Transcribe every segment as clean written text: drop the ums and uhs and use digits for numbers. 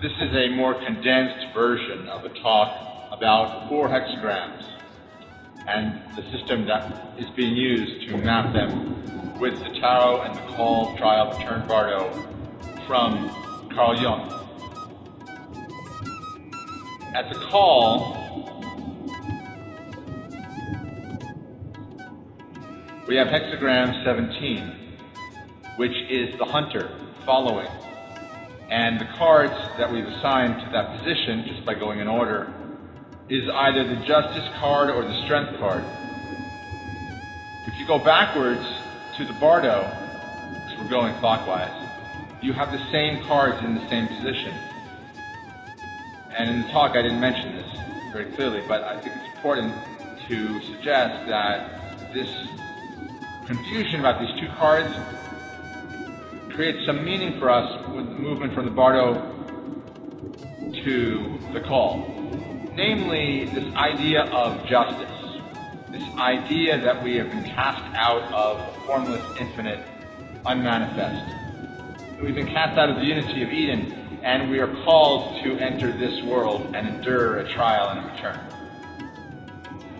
This is a more condensed version of a talk about 4 hexagrams and the system that is being used to map them with the tarot and the call, trial, return, bardo from Carl Jung. At the call, we have hexagram 17, which is the hunter following. And the cards that we've assigned to that position, just by going in order, is either the justice card or the strength card. If you go backwards to the bardo, because we're going clockwise, you have the same cards in the same position. And in the talk I didn't mention this very clearly, but I think it's important to suggest that this confusion about these 2 cards creates some meaning for us with the movement from the bardo to the call. Namely, this idea of justice, this idea that we have been cast out of the formless, infinite, unmanifest. We've been cast out of the unity of Eden, and we are called to enter this world and endure a trial and a return.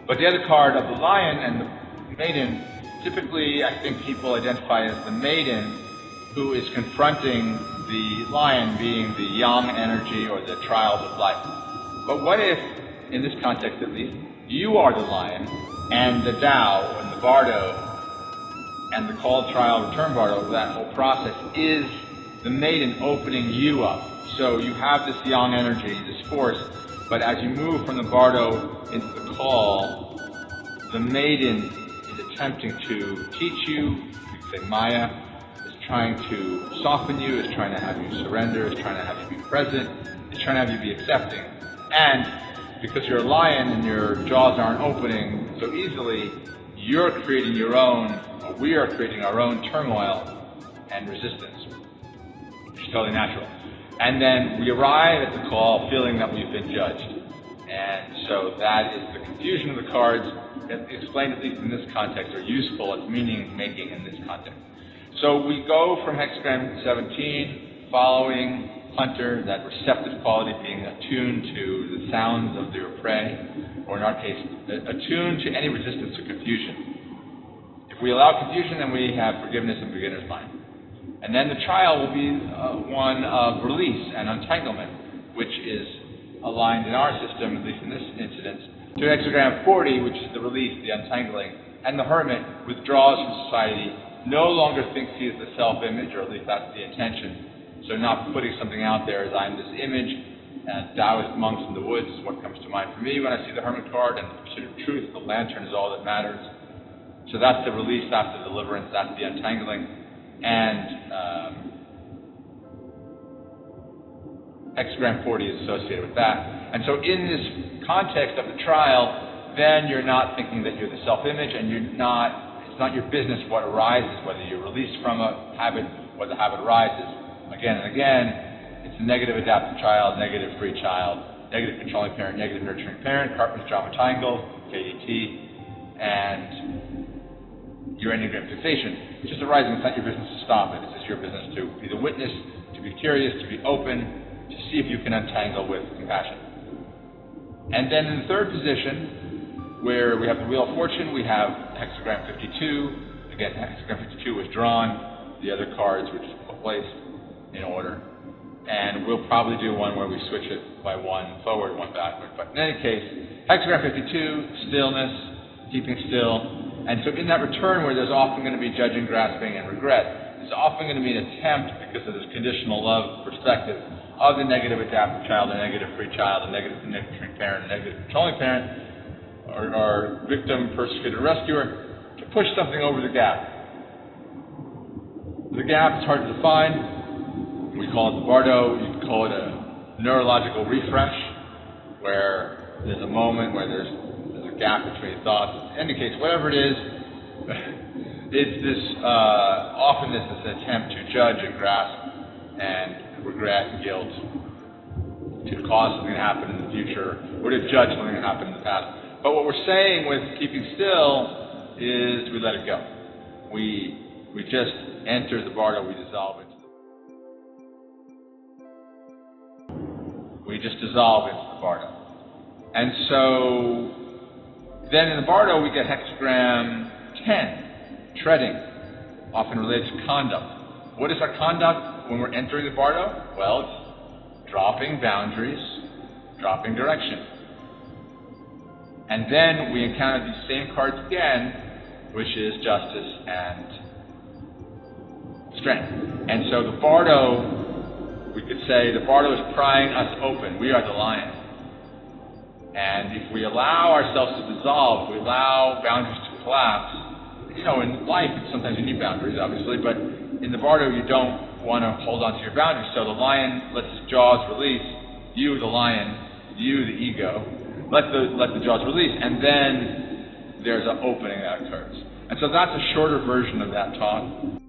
But the other card of the lion and the maiden, typically I think people identify as the maiden, who is confronting the lion being the yang energy or the trials of life. But what if, in this context at least, you are the lion and the Tao and the bardo and the call, trial, return bardo, that whole process is the maiden opening you up. So you have this yang energy, this force, but as you move from the bardo into the call, the maiden is attempting to teach you, you could say Maya, trying to soften you, is trying to have you surrender, is trying to have you be present, is trying to have you be accepting. And because you're a lion and your jaws aren't opening so easily, you're creating your own, or we are creating our own turmoil and resistance, which is totally natural. And then we arrive at the call feeling that we've been judged. And so that is the confusion of the cards that explained, at least in this context, are useful as meaning making in this context. So we go from hexagram 17, following hunter, that receptive quality, being attuned to the sounds of your prey, or in our case, attuned to any resistance or confusion. If we allow confusion, then we have forgiveness and beginner's mind. And then the trial will be one of release and untanglement, which is aligned in our system, at least in this incident, to hexagram 40, which is the release, the untangling, and the hermit withdraws from society, no longer thinks he is the self-image, or at least that's the intention. So not putting something out there as I'm this image, and Taoist monks in the woods is what comes to mind for me when I see the hermit card, and the pursuit of truth, the lantern is all that matters. So that's the release, that's the deliverance, that's the untangling. And hexagram 40 is associated with that. And so in this context of the trial, then you're not thinking that you're the self-image, and it's not your business what arises, whether you're released from a habit or the habit arises. Again and again, it's a negative adaptive child, negative free child, negative controlling parent, negative nurturing parent, Cartman's drama triangle, KDT, and your enneagram fixation. It's just arising. It's not your business to stop it. It's just your business to be the witness, to be curious, to be open, to see if you can untangle with compassion. And then in the third position, where we have the Wheel of Fortune, we have hexagram 52. Again, hexagram 52 was drawn. The other cards were just placed in order. And we'll probably do one where we switch it by one forward, one backward. But in any case, hexagram 52, stillness, keeping still. And so in that return where there's often going to be judging, grasping, and regret, there's often going to be an attempt, because of this conditional love perspective, of the negative adaptive child, the negative free child, the negative nurturing parent, the negative controlling parent, or victim, persecutor, rescuer, to push something over the gap. The gap is hard to define. We call it the bardo. You can call it a neurological refresh, where there's a moment where there's a gap between thoughts. In any case, whatever it is, it's this, often this is an attempt to judge and grasp and regret and guilt, to cause something to happen in the future, or to judge something that happened in the past. But what we're saying with keeping still is we let it go. We just enter the bardo, we dissolve into the We just dissolve into the bardo. And so then in the bardo we get hexagram 10, treading, often related to conduct. What is our conduct when we're entering the bardo? Well, it's dropping boundaries, dropping direction. And then we encounter these same cards again, which is justice and strength. And so the bardo, we could say the bardo is prying us open. We are the lion. And if we allow ourselves to dissolve, if we allow boundaries to collapse, in life, sometimes you need boundaries, obviously, but in the bardo, you don't want to hold on to your boundaries. So the lion lets his jaws release. You, the lion, you, the ego, let the jaws release, and then there's an opening that occurs. And so that's a shorter version of that talk.